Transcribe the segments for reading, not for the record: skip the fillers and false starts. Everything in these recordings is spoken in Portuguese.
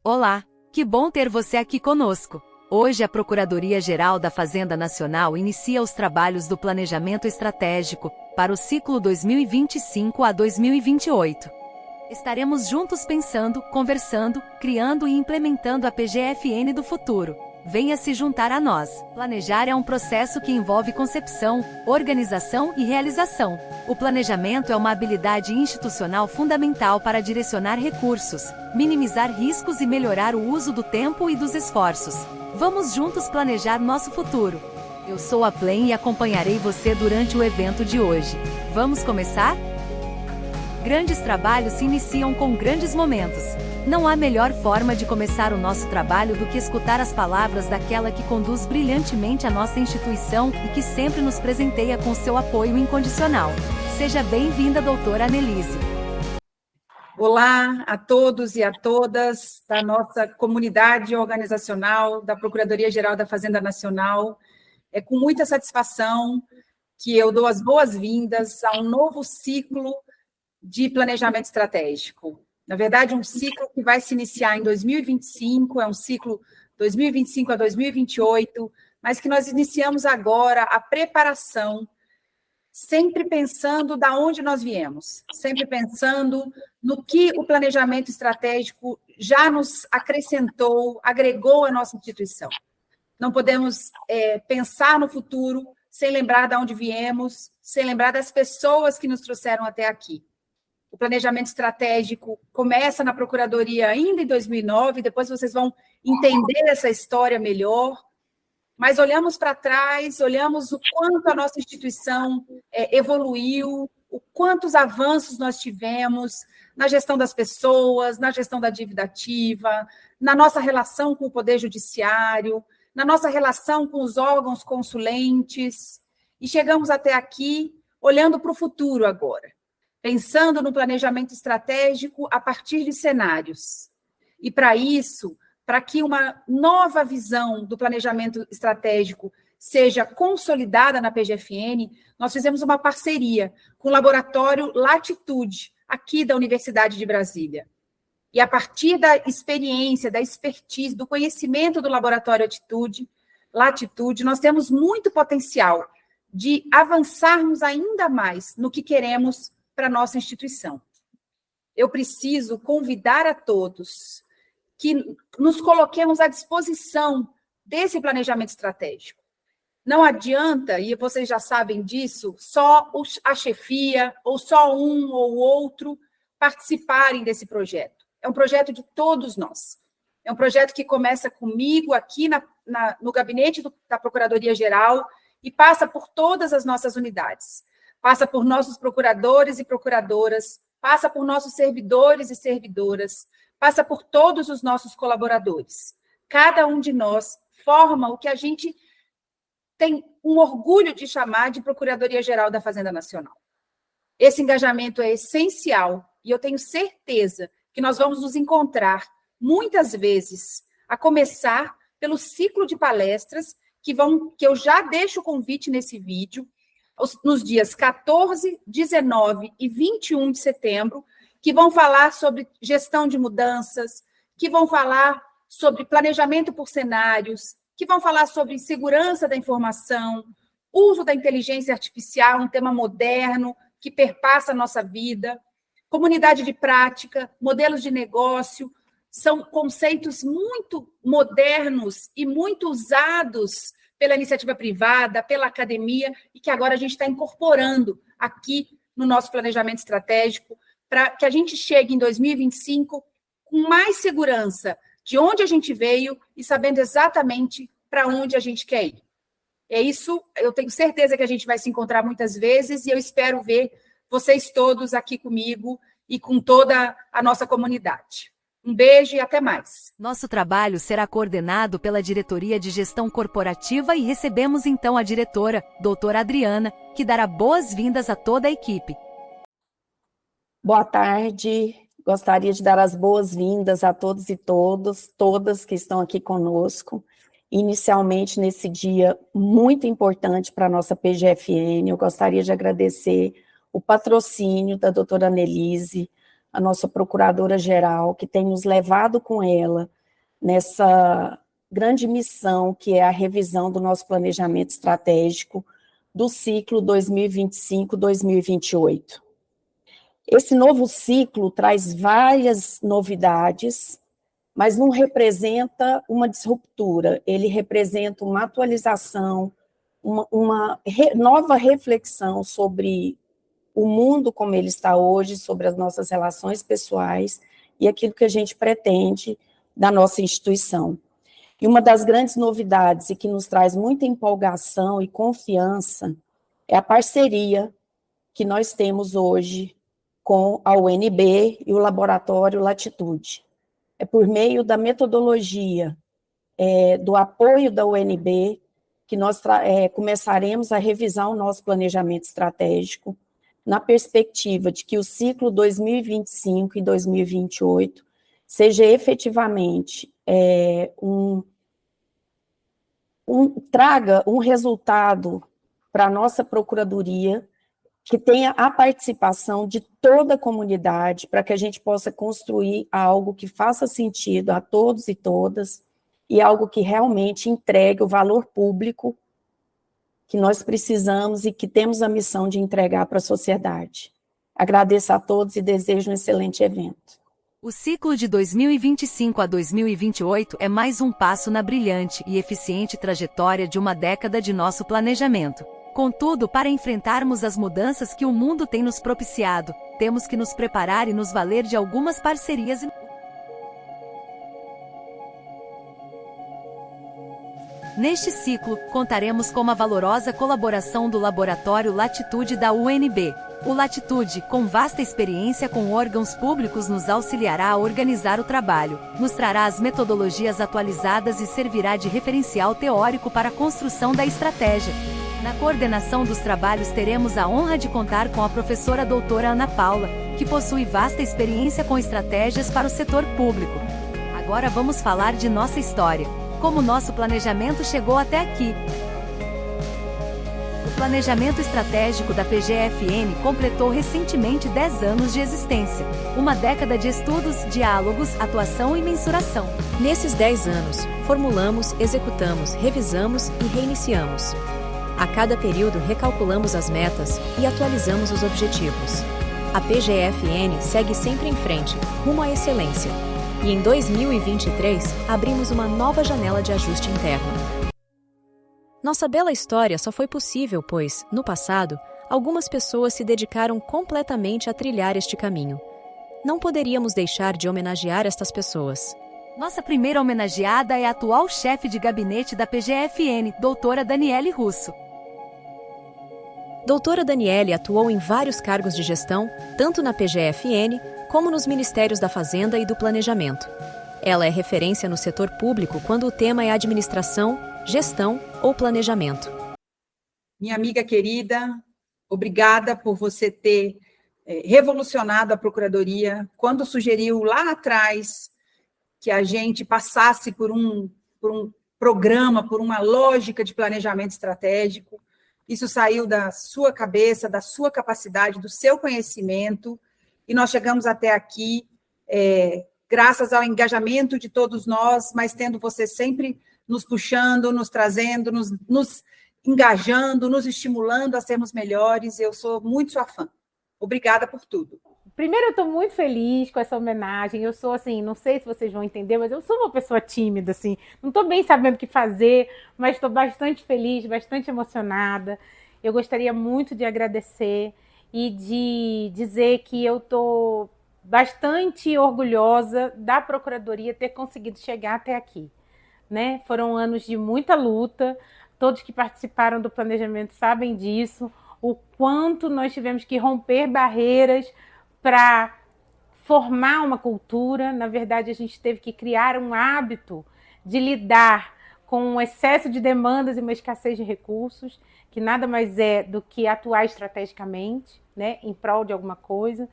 Olá, que bom ter você aqui conosco. Hoje a Procuradoria-Geral da Fazenda Nacional inicia os trabalhos do Planejamento Estratégico para o ciclo 2025 a 2028. Estaremos juntos pensando, conversando, criando e implementando a PGFN do futuro. Venha se juntar a nós. Planejar é um processo que envolve concepção, organização e realização. O planejamento é uma habilidade institucional fundamental para direcionar recursos, minimizar riscos e melhorar o uso do tempo e dos esforços. Vamos juntos planejar nosso futuro. Eu sou a Plen e acompanharei você durante o evento de hoje. Vamos começar? Grandes trabalhos se iniciam com grandes momentos. Não há melhor forma de começar o nosso trabalho do que escutar as palavras daquela que conduz brilhantemente a nossa instituição e que sempre nos presenteia com seu apoio incondicional. Seja bem-vinda, doutora Annelise. Olá a todos e a todas da nossa comunidade organizacional da Procuradoria-Geral da Fazenda Nacional. É com muita satisfação que eu dou as boas-vindas a um novo ciclo de planejamento estratégico. Na verdade, um ciclo que vai se iniciar em 2025, é um ciclo 2025 a 2028, mas que nós iniciamos agora a preparação, sempre pensando da onde nós viemos, sempre pensando no que o planejamento estratégico já nos acrescentou, agregou à nossa instituição. Não podemos pensar no futuro sem lembrar de onde viemos, sem lembrar das pessoas que nos trouxeram até aqui. O planejamento estratégico começa na Procuradoria ainda em 2009, depois vocês vão entender essa história melhor, mas olhamos para trás, olhamos o quanto a nossa instituição evoluiu, o quantos avanços nós tivemos na gestão das pessoas, na gestão da dívida ativa, na nossa relação com o Poder Judiciário, na nossa relação com os órgãos consulentes, e chegamos até aqui olhando para o futuro agora, pensando no planejamento estratégico a partir de cenários. E para isso, para que uma nova visão do planejamento estratégico seja consolidada na PGFN, nós fizemos uma parceria com o Laboratório Latitude, aqui da Universidade de Brasília. E a partir da experiência, da expertise, do conhecimento do Laboratório Latitude, nós temos muito potencial de avançarmos ainda mais no que queremos para a nossa instituição. Eu preciso convidar a todos que nos coloquemos à disposição desse planejamento estratégico. Não adianta, e vocês já sabem disso, só a chefia ou só um ou outro participarem desse projeto. É um projeto de todos nós. É um projeto que começa comigo aqui no gabinete da Procuradoria-Geral e passa por todas as nossas unidades. Passa por nossos procuradores e procuradoras, passa por nossos servidores e servidoras, passa por todos os nossos colaboradores. Cada um de nós forma o que a gente tem um orgulho de chamar de Procuradoria-Geral da Fazenda Nacional. Esse engajamento é essencial e eu tenho certeza que nós vamos nos encontrar muitas vezes, a começar pelo ciclo de palestras que eu já deixo o convite nesse vídeo, nos dias 14, 19 e 21 de setembro, que vão falar sobre gestão de mudanças, que vão falar sobre planejamento por cenários, que vão falar sobre segurança da informação, uso da inteligência artificial, um tema moderno que perpassa a nossa vida, comunidade de prática, modelos de negócio, são conceitos muito modernos e muito usados pela iniciativa privada, pela academia, e que agora a gente está incorporando aqui no nosso planejamento estratégico, para que a gente chegue em 2025 com mais segurança de onde a gente veio e sabendo exatamente para onde a gente quer ir. É isso, eu tenho certeza que a gente vai se encontrar muitas vezes, e eu espero ver vocês todos aqui comigo e com toda a nossa comunidade. Um beijo e até mais. Nosso trabalho será coordenado pela Diretoria de Gestão Corporativa e recebemos então a diretora, doutora Adriana, que dará boas-vindas a toda a equipe. Boa tarde, gostaria de dar as boas-vindas a todos e todas que estão aqui conosco. Inicialmente, nesse dia muito importante para a nossa PGFN, eu gostaria de agradecer o patrocínio da doutora Annelise, a nossa procuradora-geral, que tem nos levado com ela nessa grande missão, que é a revisão do nosso planejamento estratégico do ciclo 2025-2028. Esse novo ciclo traz várias novidades, mas não representa uma disruptura, ele representa uma atualização, uma nova reflexão sobre o mundo como ele está hoje, sobre as nossas relações pessoais e aquilo que a gente pretende da nossa instituição. E uma das grandes novidades e que nos traz muita empolgação e confiança é a parceria que nós temos hoje com a UNB e o Laboratório Latitude. É por meio da metodologia, do apoio da UNB, que nós começaremos a revisar o nosso planejamento estratégico, na perspectiva de que o ciclo 2025 e 2028 seja efetivamente traga um resultado para a nossa procuradoria, que tenha a participação de toda a comunidade, para que a gente possa construir algo que faça sentido a todos e todas, e algo que realmente entregue o valor público que nós precisamos e que temos a missão de entregar para a sociedade. Agradeço a todos e desejo um excelente evento. O ciclo de 2025 a 2028 é mais um passo na brilhante e eficiente trajetória de uma década de nosso planejamento. Contudo, para enfrentarmos as mudanças que o mundo tem nos propiciado, temos que nos preparar e nos valer de algumas parcerias. Neste ciclo, contaremos com a valorosa colaboração do Laboratório Latitude da UNB. O Latitude, com vasta experiência com órgãos públicos, nos auxiliará a organizar o trabalho, nos trará as metodologias atualizadas e servirá de referencial teórico para a construção da estratégia. Na coordenação dos trabalhos teremos a honra de contar com a professora doutora Ana Paula, que possui vasta experiência com estratégias para o setor público. Agora vamos falar de nossa história, como nosso planejamento chegou até aqui. O planejamento estratégico da PGFN completou recentemente 10 anos de existência, uma década de estudos, diálogos, atuação e mensuração. Nesses 10 anos, formulamos, executamos, revisamos e reiniciamos. A cada período, recalculamos as metas e atualizamos os objetivos. A PGFN segue sempre em frente, rumo à excelência. E em 2023, abrimos uma nova janela de ajuste interno. Nossa bela história só foi possível pois, no passado, algumas pessoas se dedicaram completamente a trilhar este caminho. Não poderíamos deixar de homenagear estas pessoas. Nossa primeira homenageada é a atual chefe de gabinete da PGFN, doutora Daniele Russo. Doutora Daniele atuou em vários cargos de gestão, tanto na PGFN como nos Ministérios da Fazenda e do Planejamento. Ela é referência no setor público quando o tema é administração, gestão ou planejamento. Minha amiga querida, obrigada por você ter revolucionado a Procuradoria, quando sugeriu lá atrás que a gente passasse por um programa, por uma lógica de planejamento estratégico. Isso saiu da sua cabeça, da sua capacidade, do seu conhecimento, e nós chegamos até aqui graças ao engajamento de todos nós, mas tendo você sempre nos puxando, nos trazendo, nos engajando, nos estimulando a sermos melhores. Eu sou muito sua fã. Obrigada por tudo. Primeiro, eu estou muito feliz com essa homenagem. Eu sou, assim, não sei se vocês vão entender, mas eu sou uma pessoa tímida, assim. Não estou bem sabendo o que fazer, mas estou bastante feliz, bastante emocionada. Eu gostaria muito de agradecer e de dizer que eu estou bastante orgulhosa da Procuradoria ter conseguido chegar até aqui, né? Foram anos de muita luta, todos que participaram do planejamento sabem disso, o quanto nós tivemos que romper barreiras para formar uma cultura. Na verdade, a gente teve que criar um hábito de lidar com um excesso de demandas e uma escassez de recursos, que nada mais é do que atuar estrategicamente, né, em prol de alguma coisa.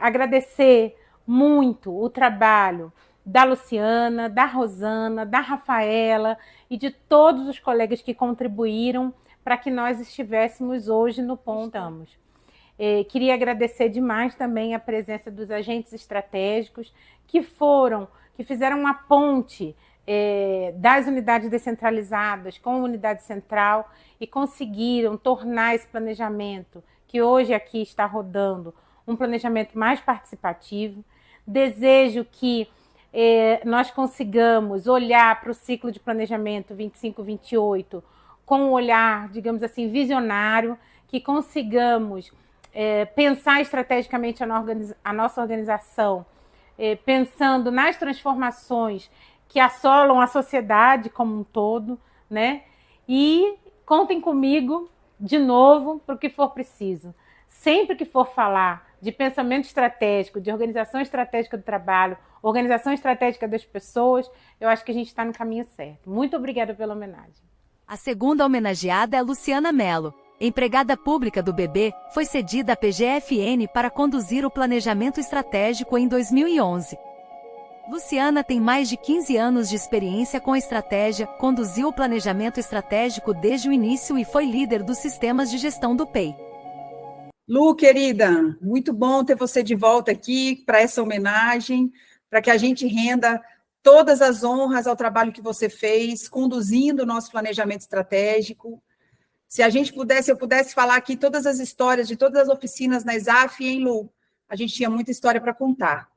Agradecer muito o trabalho da Luciana, da Rosana, da Rafaela e de todos os colegas que contribuíram para que nós estivéssemos hoje no ponto que estamos. Queria agradecer demais também a presença dos agentes estratégicos que fizeram uma ponte das unidades descentralizadas com a unidade central e conseguiram tornar esse planejamento, que hoje aqui está rodando, um planejamento mais participativo. Desejo que nós consigamos olhar para o ciclo de planejamento 25-28 com um olhar, digamos assim, visionário, que consigamos pensar estrategicamente a nossa organização, pensando nas transformações que assolam a sociedade como um todo, né? E contem comigo, de novo, para o que for preciso. Sempre que for falar de pensamento estratégico, de organização estratégica do trabalho, organização estratégica das pessoas, eu acho que a gente está no caminho certo. Muito obrigada pela homenagem. A segunda homenageada é Luciana Mello. Empregada pública do BB, foi cedida à PGFN para conduzir o planejamento estratégico em 2011. Luciana tem mais de 15 anos de experiência com estratégia, conduziu o planejamento estratégico desde o início e foi líder dos sistemas de gestão do PEI. Lu, querida, muito bom ter você de volta aqui para essa homenagem, para que a gente renda todas as honras ao trabalho que você fez, conduzindo o nosso planejamento estratégico. Se a gente pudesse, eu pudesse falar aqui todas as histórias de todas as oficinas na ESAF e em Lu, a gente tinha muita história para contar.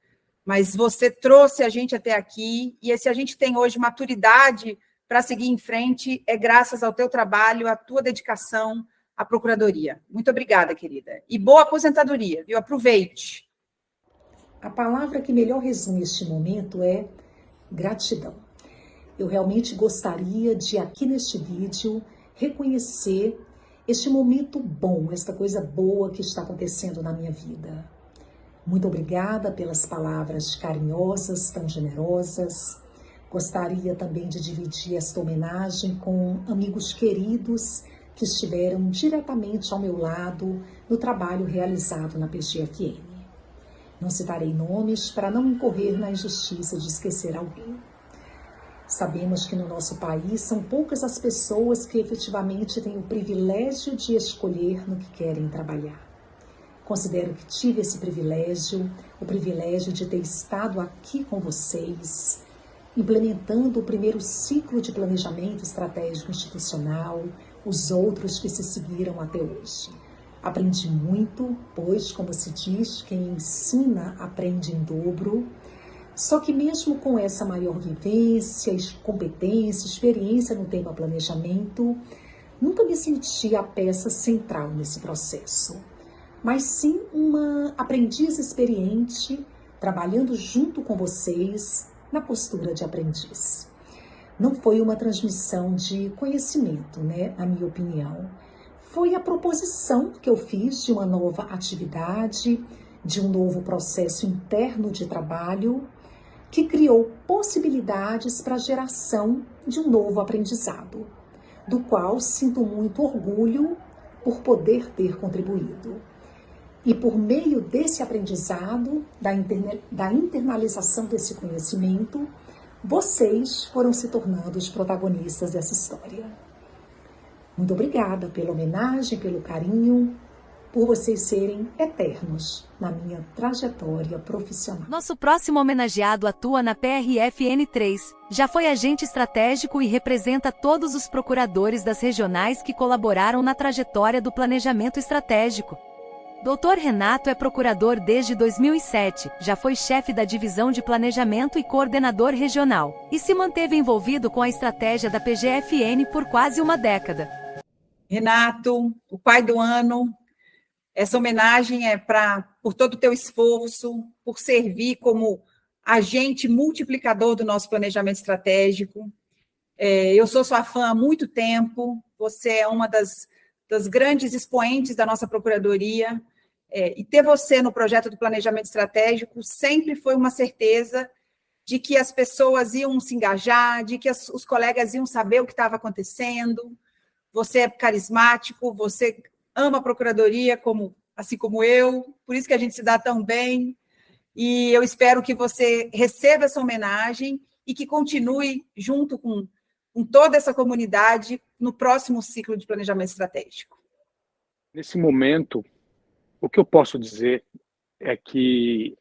Mas você trouxe a gente até aqui, e se a gente tem hoje maturidade para seguir em frente, é graças ao teu trabalho, à tua dedicação à Procuradoria. Muito obrigada, querida. E boa aposentadoria, viu? Aproveite. A palavra que melhor resume este momento é gratidão. Eu realmente gostaria de, aqui neste vídeo, reconhecer este momento bom, esta coisa boa que está acontecendo na minha vida. Muito obrigada pelas palavras carinhosas, tão generosas. Gostaria também de dividir esta homenagem com amigos queridos que estiveram diretamente ao meu lado no trabalho realizado na PGFN. Não citarei nomes para não incorrer na injustiça de esquecer alguém. Sabemos que no nosso país são poucas as pessoas que efetivamente têm o privilégio de escolher no que querem trabalhar. Considero que tive esse privilégio, o privilégio de ter estado aqui com vocês, implementando o primeiro ciclo de planejamento estratégico institucional, os outros que se seguiram até hoje. Aprendi muito, pois, como se diz, quem ensina aprende em dobro. Só que mesmo com essa maior vivência, competência, experiência no tema planejamento, nunca me senti a peça central nesse processo, mas sim uma aprendiz experiente, trabalhando junto com vocês na postura de aprendiz. Não foi uma transmissão de conhecimento, né, na minha opinião. Foi a proposição que eu fiz de uma nova atividade, de um novo processo interno de trabalho, que criou possibilidades para a geração de um novo aprendizado, do qual sinto muito orgulho por poder ter contribuído. E por meio desse aprendizado, da internalização desse conhecimento, vocês foram se tornando os protagonistas dessa história. Muito obrigada pela homenagem, pelo carinho, por vocês serem eternos na minha trajetória profissional. Nosso próximo homenageado atua na PRFN 3, já foi agente estratégico e representa todos os procuradores das regionais que colaboraram na trajetória do planejamento estratégico. Dr. Renato é procurador desde 2007, já foi chefe da divisão de planejamento e coordenador regional, e se manteve envolvido com a estratégia da PGFN por quase uma década. Renato, o pai do ano, essa homenagem é por todo o teu esforço, por servir como agente multiplicador do nosso planejamento estratégico. Eu sou sua fã há muito tempo, você é uma das grandes expoentes da nossa Procuradoria, e ter você no projeto do planejamento estratégico sempre foi uma certeza de que as pessoas iam se engajar, de que os colegas iam saber o que estava acontecendo. Você é carismático, você ama a Procuradoria, assim como eu, por isso que a gente se dá tão bem, e eu espero que você receba essa homenagem e que continue junto com toda essa comunidade no próximo ciclo de planejamento estratégico. Nesse momento, O que eu posso dizer é que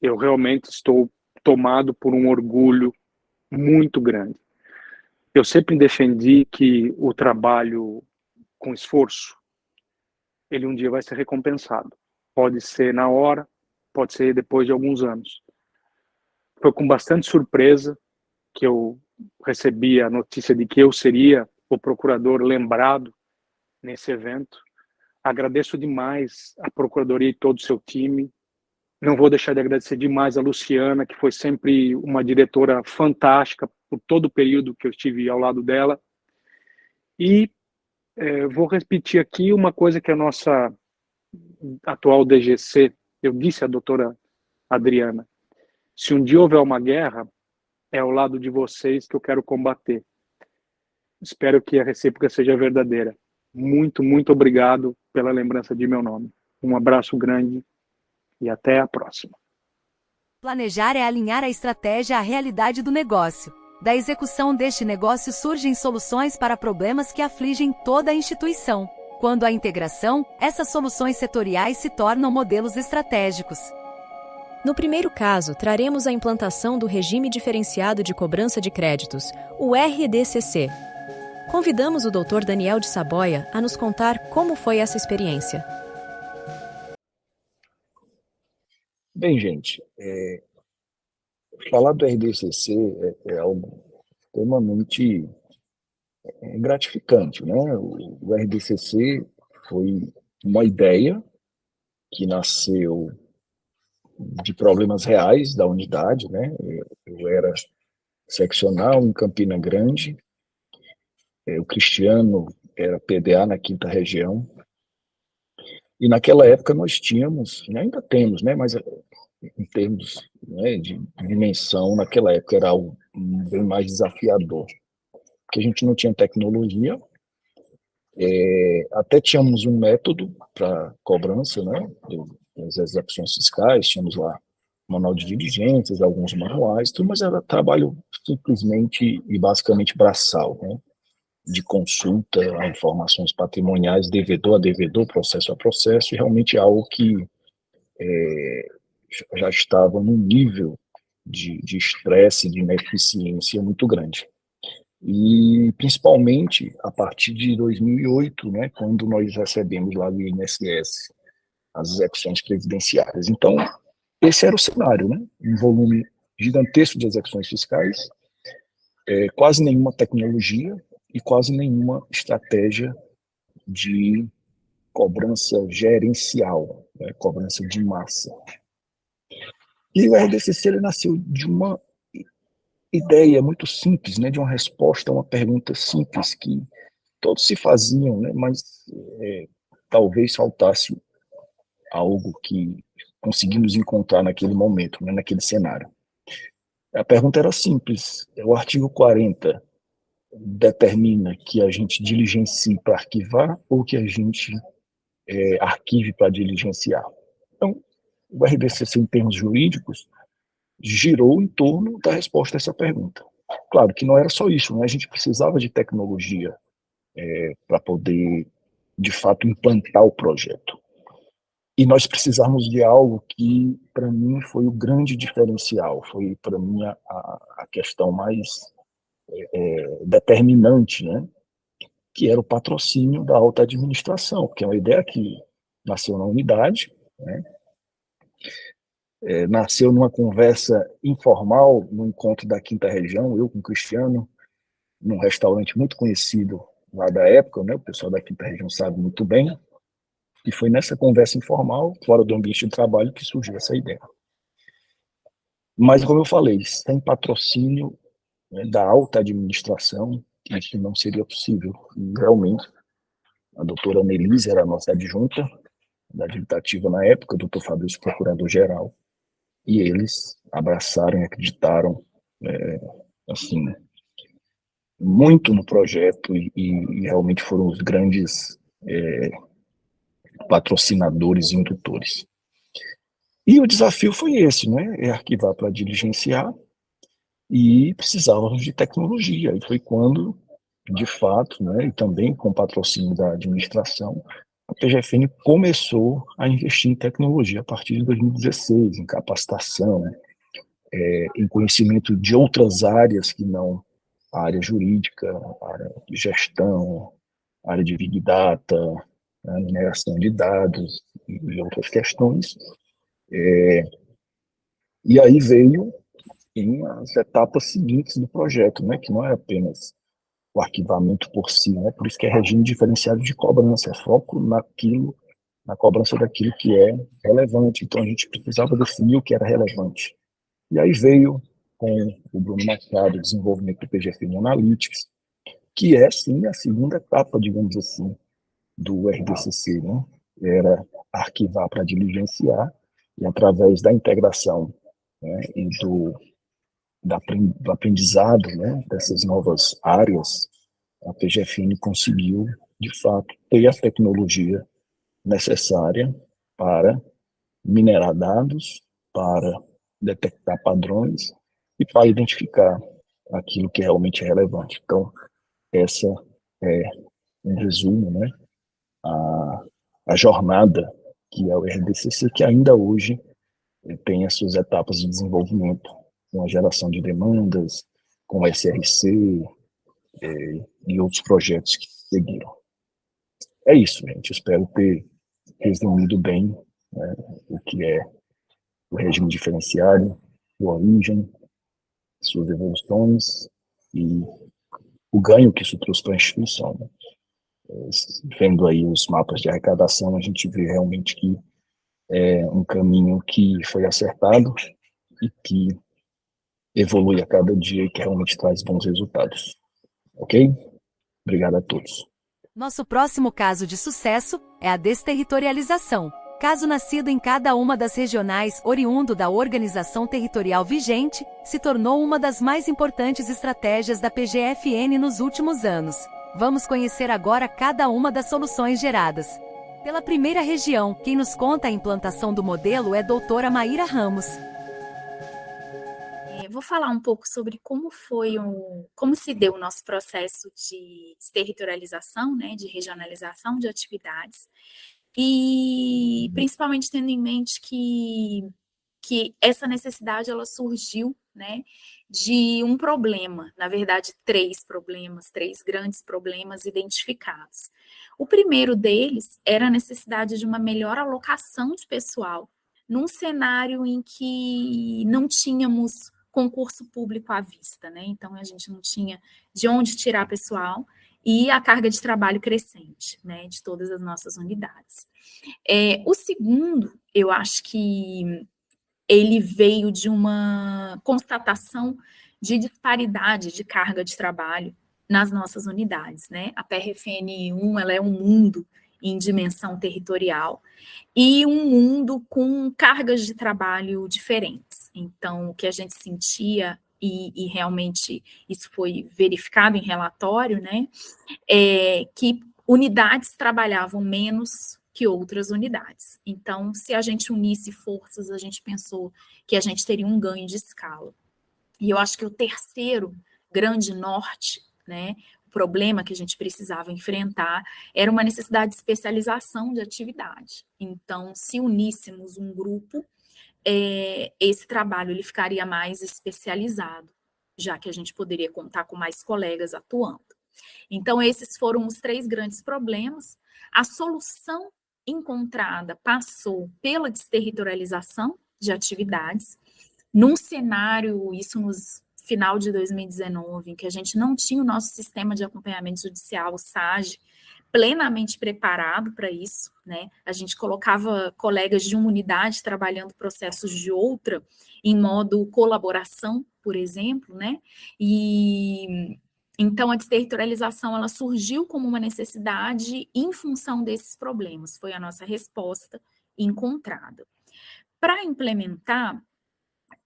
eu realmente estou tomado por um orgulho muito grande. Eu sempre defendi que o trabalho com esforço, ele um dia vai ser recompensado. Pode ser na hora, pode ser depois de alguns anos. Foi com bastante surpresa que eu recebi a notícia de que eu seria o procurador lembrado nesse evento. Agradeço demais a Procuradoria e todo o seu time. Não vou deixar de agradecer demais a Luciana, que foi sempre uma diretora fantástica por todo o período que eu estive ao lado dela. E vou repetir aqui uma coisa que a nossa atual DGC, eu disse à doutora Adriana, se um dia houver uma guerra, é ao lado de vocês que eu quero combater. Espero que a recíproca seja verdadeira. Muito, muito obrigado pela lembrança de meu nome. Um abraço grande e até a próxima. Planejar é alinhar a estratégia à realidade do negócio. Da execução deste negócio surgem soluções para problemas que afligem toda a instituição. Quando há integração, essas soluções setoriais se tornam modelos estratégicos. No primeiro caso, traremos a implantação do Regime Diferenciado de Cobrança de Créditos, o RDCC. Convidamos o Dr. Daniel de Saboia a nos contar como foi essa experiência. Bem, gente, falar do RDCC é algo extremamente gratificante, né? O RDCC foi uma ideia que nasceu de problemas reais da unidade, né? Eu era seccional em Campina Grande, o Cristiano era PDA na 5ª Região, e naquela época nós tínhamos, ainda temos, né? Mas em termos, né, de dimensão, naquela época era algo bem mais desafiador, porque a gente não tinha tecnologia, até tínhamos um método para cobrança, né, das execuções fiscais, tínhamos lá manual de diligências, alguns manuais, tudo, mas era trabalho simplesmente e basicamente braçal, né, de consulta a informações patrimoniais, devedor a devedor, processo a processo, e realmente algo que já estava num nível de estresse, de ineficiência muito grande. E, principalmente, a partir de 2008, né, quando nós recebemos lá do INSS as execuções previdenciárias. Então, esse era o cenário, né? Um volume gigantesco de execuções fiscais, quase nenhuma tecnologia e quase nenhuma estratégia de cobrança gerencial, né, cobrança de massa. E o RDCC ele nasceu de uma ideia muito simples, né, de uma resposta a uma pergunta simples que todos se faziam, né, mas talvez faltasse algo que conseguimos encontrar naquele momento, né, naquele cenário. A pergunta era simples: o artigo 40 determina que a gente diligencie para arquivar ou que a gente arquive para diligenciar? Então, o RDCC, em termos jurídicos, girou em torno da resposta a essa pergunta. Claro que não era só isso, né? A gente precisava de tecnologia para poder, de fato, implantar o projeto. E nós precisamos de algo que, para mim, foi o grande diferencial, foi, para mim, a questão mais determinante, né? Que era o patrocínio da alta administração, que é uma ideia que nasceu na unidade, né? Nasceu numa conversa informal, no encontro da 5ª Região, eu com o Cristiano, num restaurante muito conhecido lá da época, né? O pessoal da 5ª Região sabe muito bem, e foi nessa conversa informal, fora do ambiente de trabalho, que surgiu essa ideia. Mas, como eu falei, sem patrocínio, né, da alta administração, isso não seria possível. E, realmente, a doutora Nelise era a nossa adjunta, da habilitativa na época, o doutor Fabrício, procurador-geral, e eles abraçaram e acreditaram, assim, muito no projeto e realmente foram os grandes patrocinadores e indutores. E o desafio foi esse, né? Arquivar para diligenciar, e precisávamos de tecnologia. E foi quando, de fato, né, e também com patrocínio da administração, a PGFN começou a investir em tecnologia a partir de 2016, em capacitação, em conhecimento de outras áreas que não a área jurídica, a área de gestão, a área de Big Data, a mineração de dados e outras questões. E aí veio em as etapas seguintes do projeto, né, que não é apenas o arquivamento por si, né, por isso que é regime diferenciado de cobrança, é foco naquilo, na cobrança daquilo que é relevante. Então a gente precisava definir o que era relevante. E aí veio com o Bruno Machado o desenvolvimento do PGFN Analytics, que é sim a segunda etapa, digamos assim, do RDCC, né? Era arquivar para diligenciar, e através da integração, né, e do aprendizado, né, dessas novas áreas, a PGFN conseguiu, de fato, ter a tecnologia necessária para minerar dados, para detectar padrões e para identificar aquilo que realmente é relevante. Então, essa é, em resumo, né, a jornada que é o RDCC, que ainda hoje tem as suas etapas de desenvolvimento, com a geração de demandas, com o SRC e outros projetos que seguiram. É isso, gente. Espero ter resumido bem, né, o que é o regime diferenciado, sua origem, suas evoluções e o ganho que isso trouxe para a instituição. Né? Vendo aí os mapas de arrecadação, a gente vê realmente que é um caminho que foi acertado e que evolui a cada dia e que realmente traz bons resultados. Ok? Obrigado a todos. Nosso próximo caso de sucesso é a desterritorialização. Caso nascido em cada uma das regionais, oriundo da organização territorial vigente, se tornou uma das mais importantes estratégias da PGFN nos últimos anos. Vamos conhecer agora cada uma das soluções geradas. Pela primeira região, quem nos conta a implantação do modelo é doutora Maíra Ramos. Vou falar um pouco sobre como se deu o nosso processo de territorialização, né, de regionalização de atividades, e principalmente tendo em mente que essa necessidade ela surgiu, né, de um problema, na verdade três grandes problemas identificados. O primeiro deles era a necessidade de uma melhor alocação de pessoal, num cenário em que não tínhamos concurso público à vista, né? Então a gente não tinha de onde tirar pessoal e a carga de trabalho crescente, né, de todas as nossas unidades. O segundo, eu acho que ele veio de uma constatação de disparidade de carga de trabalho nas nossas unidades, né? A PRFN1, ela é um mundo em dimensão territorial e um mundo com cargas de trabalho diferentes. Então, o que a gente sentia, e realmente isso foi verificado em relatório, né, é que unidades trabalhavam menos que outras unidades. Então, se a gente unisse forças, a gente pensou que a gente teria um ganho de escala. E eu acho que o terceiro grande norte, né, o problema que a gente precisava enfrentar era uma necessidade de especialização de atividade. Então, se uníssemos um grupo, esse trabalho ele ficaria mais especializado, já que a gente poderia contar com mais colegas atuando. Então, esses foram os três grandes problemas. A solução encontrada passou pela desterritorialização de atividades, num cenário, isso no final de 2019, em que a gente não tinha o nosso sistema de acompanhamento judicial, o SAGE, plenamente preparado para isso, né? A gente colocava colegas de uma unidade trabalhando processos de outra, em modo colaboração, por exemplo, né? E então a desterritorialização ela surgiu como uma necessidade em função desses problemas, foi a nossa resposta encontrada. Para implementar,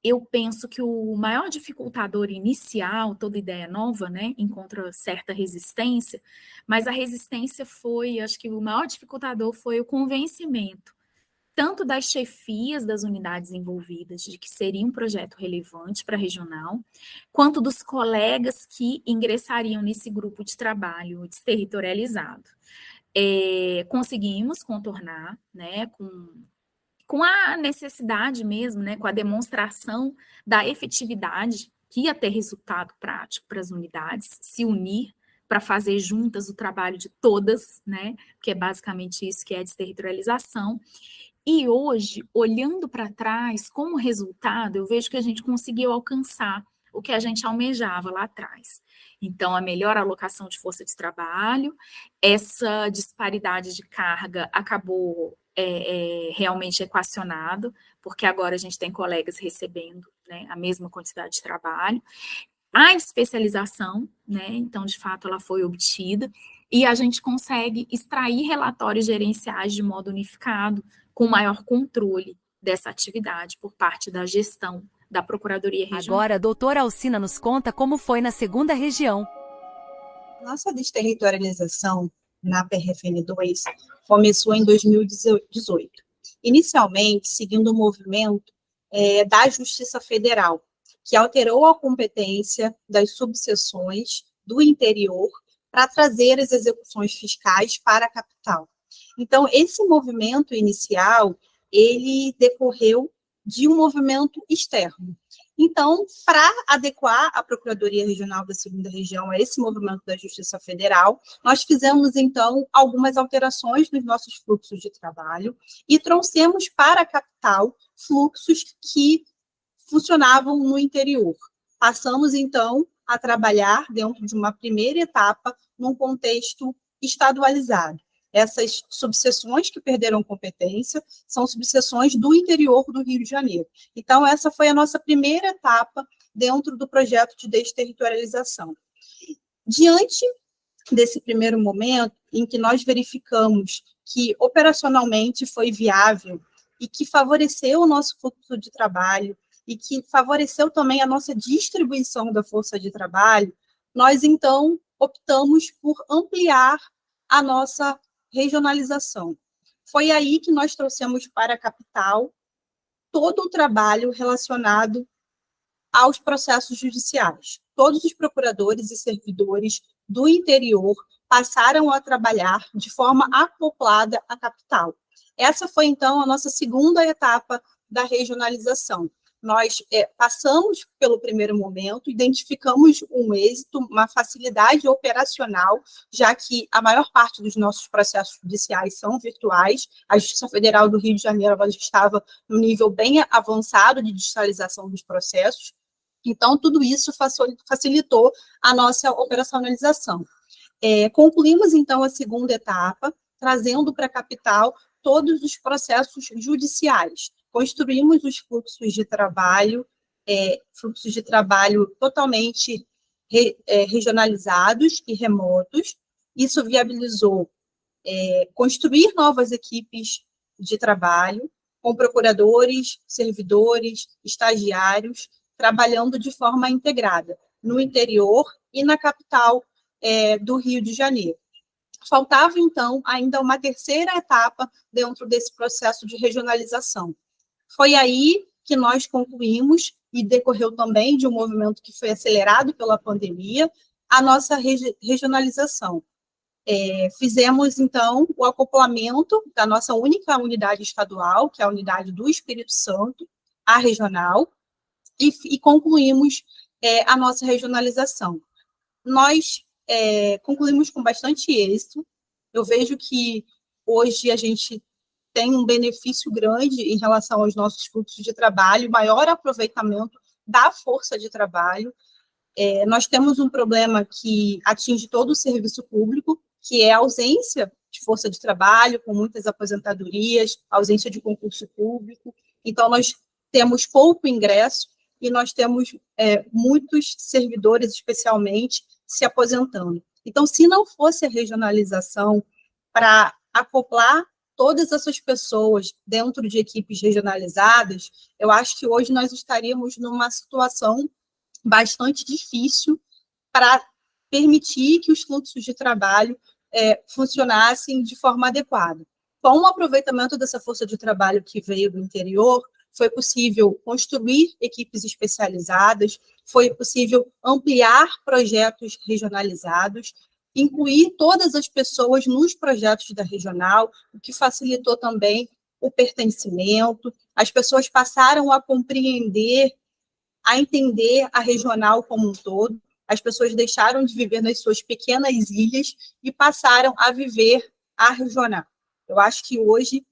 eu penso que o maior dificultador inicial, toda ideia nova, né, encontra certa resistência, mas a resistência foi, acho que o maior dificultador foi o convencimento, tanto das chefias das unidades envolvidas, de que seria um projeto relevante para a regional, quanto dos colegas que ingressariam nesse grupo de trabalho desterritorializado. conseguimos contornar, né, com a necessidade mesmo, né, com a demonstração da efetividade que ia ter resultado prático para as unidades, se unir para fazer juntas o trabalho de todas, né, que é basicamente isso que é a desterritorialização. E hoje, olhando para trás, como resultado, eu vejo que a gente conseguiu alcançar o que a gente almejava lá atrás. Então, a melhor alocação de força de trabalho, essa disparidade de carga acabou realmente equacionado, porque agora a gente tem colegas recebendo, né, a mesma quantidade de trabalho. A especialização, né, então, de fato, ela foi obtida, e a gente consegue extrair relatórios gerenciais de modo unificado, com maior controle dessa atividade por parte da gestão da Procuradoria Regional. Agora a doutora Alcina nos conta como foi na 2ª região. Nossa desterritorialização na PRFN2 começou em 2018, inicialmente seguindo o movimento da Justiça Federal, que alterou a competência das subseções do interior para trazer as execuções fiscais para a capital. Então, esse movimento inicial, ele decorreu de um movimento externo. Então, para adequar a Procuradoria Regional da 2ª Região a esse movimento da Justiça Federal, nós fizemos, então, algumas alterações nos nossos fluxos de trabalho e trouxemos para a capital fluxos que funcionavam no interior. Passamos, então, a trabalhar dentro de uma primeira etapa num contexto estadualizado. Essas subseções que perderam competência são subseções do interior do Rio de Janeiro. Então, essa foi a nossa primeira etapa dentro do projeto de desterritorialização. Diante desse primeiro momento, em que nós verificamos que operacionalmente foi viável e que favoreceu o nosso fluxo de trabalho e que favoreceu também a nossa distribuição da força de trabalho, nós, então, optamos por ampliar a nossa regionalização. Foi aí que nós trouxemos para a capital todo o trabalho relacionado aos processos judiciais. Todos os procuradores e servidores do interior passaram a trabalhar de forma acoplada à capital. Essa foi, então, a nossa segunda etapa da regionalização. Nós passamos pelo primeiro momento, identificamos um êxito, uma facilidade operacional, já que a maior parte dos nossos processos judiciais são virtuais. A Justiça Federal do Rio de Janeiro ela estava no nível bem avançado de digitalização dos processos. Então, tudo isso facilitou a nossa operacionalização. Concluímos, então, a segunda etapa, trazendo para a capital todos os processos judiciais. Construímos os fluxos de trabalho totalmente regionalizados e remotos. Isso viabilizou construir novas equipes de trabalho, com procuradores, servidores, estagiários, trabalhando de forma integrada, no interior e na capital do Rio de Janeiro. Faltava, então, ainda uma terceira etapa dentro desse processo de regionalização. Foi aí que nós concluímos, e decorreu também de um movimento que foi acelerado pela pandemia, a nossa regionalização. Fizemos, então, o acoplamento da nossa única unidade estadual, que é a unidade do Espírito Santo, a regional, e concluímos a nossa regionalização. Nós concluímos com bastante êxito. Eu vejo que hoje a gente tem um benefício grande em relação aos nossos fluxos de trabalho, maior aproveitamento da força de trabalho. Nós temos um problema que atinge todo o serviço público, que é a ausência de força de trabalho, com muitas aposentadorias, ausência de concurso público. Então, nós temos pouco ingresso e nós temos muitos servidores, especialmente, se aposentando. Então, se não fosse a regionalização para acoplar todas essas pessoas dentro de equipes regionalizadas, eu acho que hoje nós estaríamos numa situação bastante difícil para permitir que os fluxos de trabalho funcionassem de forma adequada. Com o aproveitamento dessa força de trabalho que veio do interior, foi possível construir equipes especializadas, foi possível ampliar projetos regionalizados, incluir todas as pessoas nos projetos da regional, o que facilitou também o pertencimento. As pessoas passaram a compreender, a entender a regional como um todo. As pessoas deixaram de viver nas suas pequenas ilhas e passaram a viver a regional. Eu acho que hoje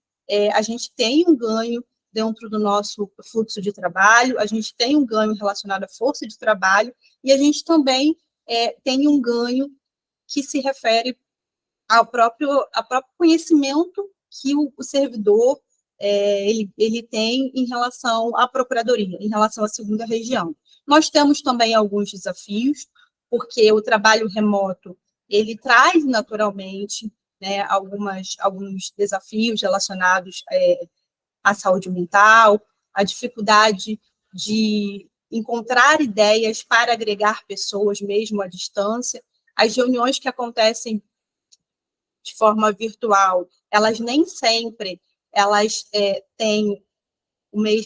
a gente tem um ganho dentro do nosso fluxo de trabalho, a gente tem um ganho relacionado à força de trabalho, e a gente também tem um ganho que se refere ao próprio conhecimento que o servidor ele tem em relação à procuradoria, em relação à segunda região. Nós temos também alguns desafios, porque o trabalho remoto, ele traz naturalmente, né, alguns desafios relacionados à saúde mental, à dificuldade de encontrar ideias para agregar pessoas mesmo à distância. As reuniões que acontecem de forma virtual, elas nem sempre elas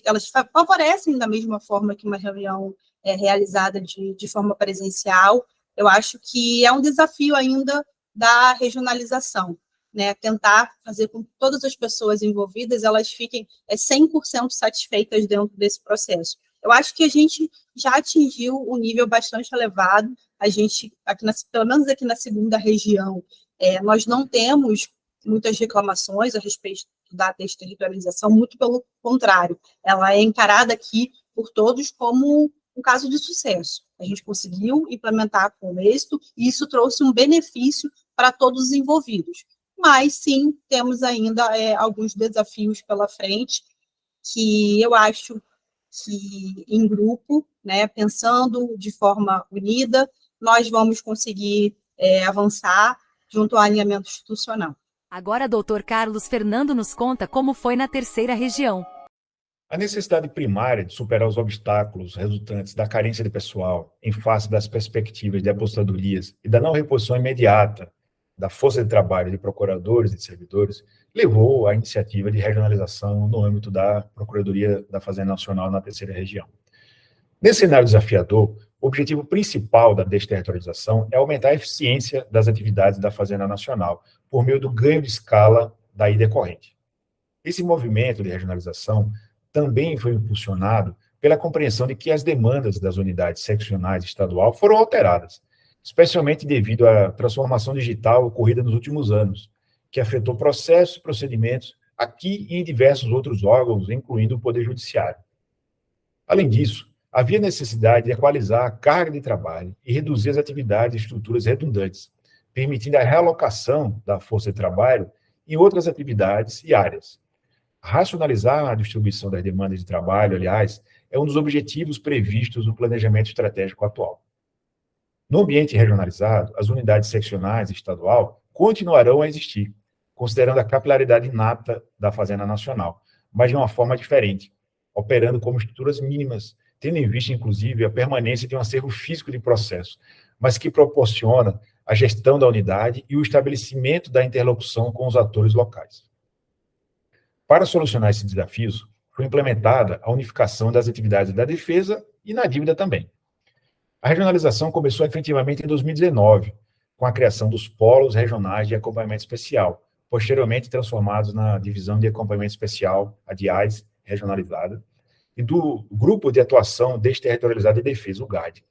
elas favorecem da mesma forma que uma reunião realizada de forma presencial. Eu acho que é um desafio ainda da regionalização, né? Tentar fazer com que todas as pessoas envolvidas elas fiquem 100% satisfeitas dentro desse processo. Eu acho que a gente já atingiu um nível bastante elevado. A gente, pelo menos aqui na segunda região, nós não temos muitas reclamações a respeito da desterritorialização, muito pelo contrário, ela é encarada aqui por todos como um caso de sucesso. A gente conseguiu implementar com êxito, e isso trouxe um benefício para todos os envolvidos. Mas, sim, temos ainda alguns desafios pela frente, que eu acho que, em grupo, né, pensando de forma unida, nós vamos conseguir avançar junto ao alinhamento institucional. Agora, doutor Carlos Fernando nos conta como foi na terceira região. A necessidade primária de superar os obstáculos resultantes da carência de pessoal em face das perspectivas de aposentadorias e da não reposição imediata da força de trabalho de procuradores e de servidores levou à iniciativa de regionalização no âmbito da Procuradoria da Fazenda Nacional na terceira região. Nesse cenário desafiador, o objetivo principal da desterritorialização é aumentar a eficiência das atividades da Fazenda Nacional por meio do ganho de escala daí decorrente. Esse movimento de regionalização também foi impulsionado pela compreensão de que as demandas das unidades seccionais estadual foram alteradas, especialmente devido à transformação digital ocorrida nos últimos anos, que afetou processos e procedimentos aqui e em diversos outros órgãos, incluindo o Poder Judiciário. Além disso, havia necessidade de equalizar a carga de trabalho e reduzir as atividades e estruturas redundantes, permitindo a realocação da força de trabalho em outras atividades e áreas. Racionalizar a distribuição das demandas de trabalho, aliás, é um dos objetivos previstos no planejamento estratégico atual. No ambiente regionalizado, as unidades seccionais e estadual continuarão a existir, considerando a capilaridade inata da Fazenda Nacional, mas de uma forma diferente, operando como estruturas mínimas, tendo em vista, inclusive, a permanência de um acervo físico de processo, mas que proporciona a gestão da unidade e o estabelecimento da interlocução com os atores locais. Para solucionar esses desafios, foi implementada a unificação das atividades da defesa e na dívida também. A regionalização começou efetivamente em 2019, com a criação dos polos regionais de acompanhamento especial, posteriormente transformados na divisão de acompanhamento especial, a DIAS, regionalizada, e do Grupo de Atuação Desterritorializada e Defesa, o GAD.